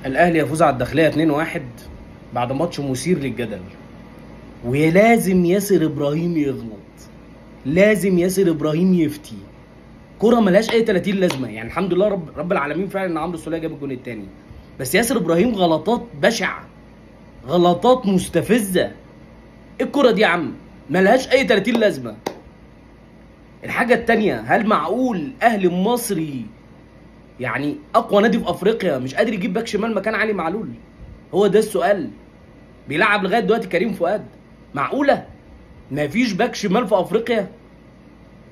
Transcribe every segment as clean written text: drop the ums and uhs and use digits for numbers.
الاهلي يفوز على الداخليه 2-1 بعد ماتش مثير للجدل. ولازم ياسر ابراهيم يغلط، لازم ياسر ابراهيم يفتي. كرة ملهاش اي 30 لازمه، يعني الحمد لله رب العالمين فعلا ان عمرو السوليه جاب الجون الثاني. بس ياسر ابراهيم غلطات بشعه، غلطات مستفزه. ايه الكرة دي يا عم؟ ملهاش اي 30 لازمه. الحاجه الثانيه، هل معقول اهلي المصري يعني اقوى نادي في افريقيا مش قادر يجيب باك شمال مكان علي معلول؟ هو ده السؤال. بيلعب لغايه دلوقتي كريم فؤاد. معقوله مفيش باك شمال في افريقيا؟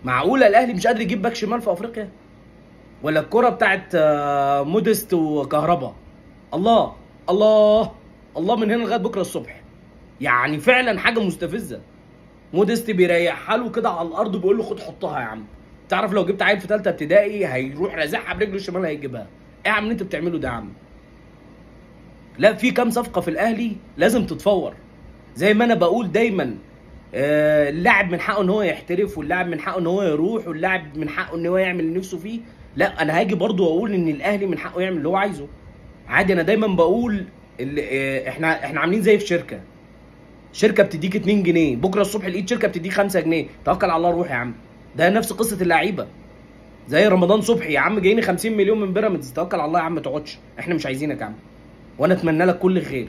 معقوله الاهلي مش قادر يجيب باك شمال في افريقيا؟ ولا الكره بتاعت موديست وكهربا؟ الله الله الله، من هنا لغايه بكره الصبح. يعني فعلا حاجه مستفزه. موديست بيريحها له كده على الارض وبيقول له خد حطها يا عم. تعرف لو جبت عيل في ثالثه ابتدائي هيروح رازعها برجله الشمال هيجيبها. ايه يا عم اللي انت بتعمله ده يا عم؟ لا، في كام صفقه في الاهلي لازم تتفور. زي ما انا بقول دايما، اللاعب من حقه ان هو يحترف، واللاعب من حقه ان هو يروح، واللاعب من حقه ان هو يعمل اللي نفسه فيه. لا، انا هاجي برضو واقول ان الاهلي من حقه يعمل اللي هو عايزه عادي. انا دايما بقول احنا عاملين زي في شركه بتديك 2 جنيه، بكره الصبح لقيت شركه بتديك 5 جنيه، توكل على الله روح يا عم. ده نفس قصه اللعيبه. زي رمضان صبحي يا عم، جايني 50 مليون من بيراميدز، توكل على الله يا عم، ما تقعدش، احنا مش عايزينك يا عم، وانا اتمنى لك كل خير.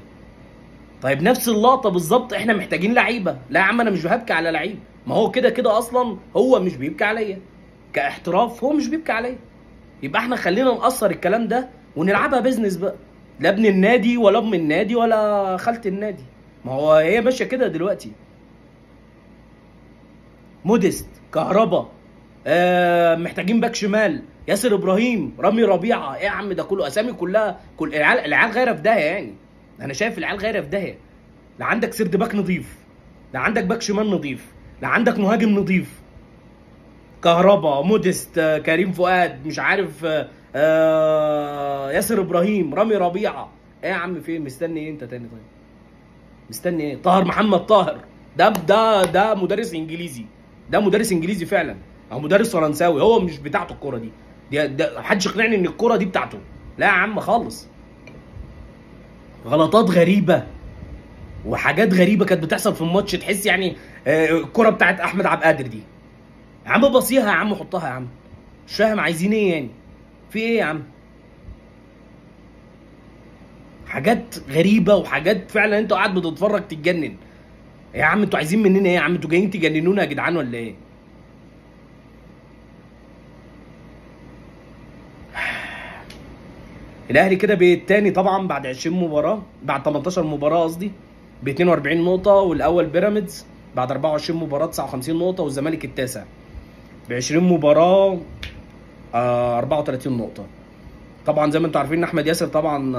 طيب نفس اللقطه بالظبط، احنا محتاجين لعيبه. لا يا عم، انا مش بهبكي على لعيب، ما هو كده كده اصلا هو مش بيبكي عليا كاحتراف، هو مش بيبكي عليا. يبقى احنا خلينا نقصر الكلام ده ونلعبها بيزنس بقى. لا ابن النادي ولا ام النادي ولا خالة النادي، ما هو هي ماشيه كده دلوقتي. موديست، كهربا، محتاجين باك شمال، ياسر ابراهيم، رامي ربيعه. ايه يا عم ده كله اسامي كلها، كل العيال غايره في داهيه يعني. انا شايف العيال غايره في داهيه. لا عندك سيرد باك نظيف، لا عندك باك شمال نظيف، لا عندك مهاجم نظيف. كهربا، موديست، كريم فؤاد، مش عارف، ياسر ابراهيم، رامي ربيعه. ايه يا عم فين؟ مستني ايه انت تاني؟ طيب مستني ايه؟ طاهر محمد طاهر، ده مدرس انجليزي، ده مدرس انجليزي فعلا، او مدرس فرنساوي. هو مش بتاعته الكوره دي، ده محدش يقنعني ان الكوره دي بتاعته. لا يا عم خالص. غلطات غريبه وحاجات غريبه كانت بتحصل في الماتش، تحس يعني الكره بتاعت احمد عبد القادر دي، يا عم بصيها يا عم، حطها يا عم. مش فاهم عايزين ايه يعني؟ في ايه يا عم؟ حاجات غريبه وحاجات فعلا انت قاعد بتتفرج تتجنن. يا عم انتوا عايزين مننا ايه يا عم؟ انتوا جايين تجننونا يا جدعان ولا ايه؟ الاهلي كده بالتاني طبعا بعد 20 مباراه، بعد 18 مباراه قصدي، ب 42 نقطه. والاول بيراميدز بعد 24 مباراه 59 نقطه، والزمالك التاسع ب 20 مباراه 34 نقطه. طبعا زي ما انتم عارفين ان احمد ياسر طبعا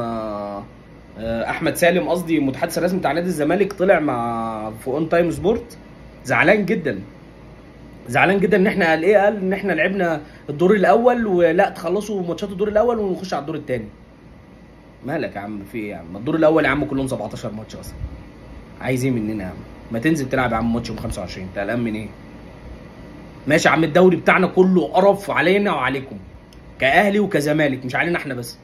احمد سالم قصدي، المتحدث الرسمي بتاع نادي الزمالك، طلع مع في اون تايم سبورت زعلان جدا. زعلان جدا ان احنا قال ان احنا لعبنا الدور الاول ولا تخلصوا ماتشات الدور الاول ونخش على الدور الثاني. مالك يا عم؟ في ايه يا عم؟ الدور الاول يا عم كلهم 17 ماتش اصلا. عايز ايه مننا يا عم؟ ما تنزل تلعب يا عم ماتش يوم 25، انت قلقان من ايه؟ ماشي يا عم، الدوري بتاعنا كله قرف علينا وعليكم كاهلي وكزمالك، مش علينا احنا بس.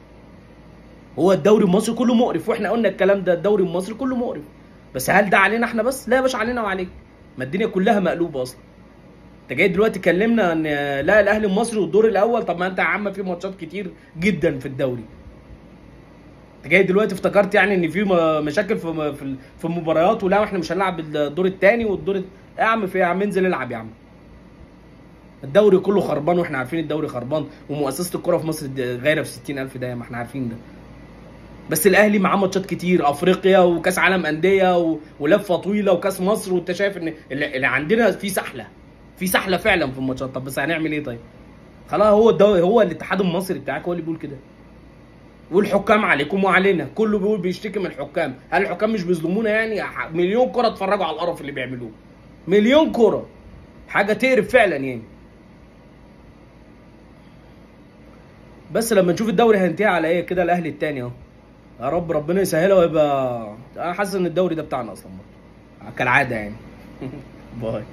هو الدوري المصري كله مقرف، واحنا قلنا الكلام ده، الدوري المصري كله مقرف. بس هل ده علينا احنا بس؟ لا يا باشا، علينا وعليك. ما الدنيا كلها مقلوبه اصلا. انت جاي دلوقتي تكلمنا ان لا الاهلي المصري والدور الاول؟ طب ما انت يا عم في ماتشات كتير جدا في الدوري. انت جاي دلوقتي افتكرت يعني ان في مشاكل في المباريات، ولا احنا مش هنلعب الدور الثاني يا عم في يا عم انزل العب يا عم. الدوري كله خربان، واحنا عارفين الدوري خربان، ومؤسسه الكره في مصر غايره في 60,000 ده، ما احنا عارفين ده. بس الاهلي معاه ماتشات كتير، افريقيا وكاس عالم انديه ولفه طويله وكاس مصر، وانت شايف ان اللي عندنا في سحله، في سحله فعلا في الماتشات. طب بس هنعمل ايه طيب؟ خلاص، هو الدوري، هو الاتحاد المصري بتاعك هو اللي بيقول كده. والحكام عليكم وعلينا، كله بيقول بيشتكي من الحكام. هل الحكام مش بيظلمونا يعني؟ مليون كره اتفرجوا على القرف اللي بيعملوه، مليون كره، حاجه تقرف فعلا يعني. بس لما نشوف الدوري هينتهي على ايه كده، الاهلي التاني اهو. يا رب ربنا يسهلها ويبقى، انا حاسس ان الدوري ده بتاعنا اصلا برضه كالعاده يعني. باي.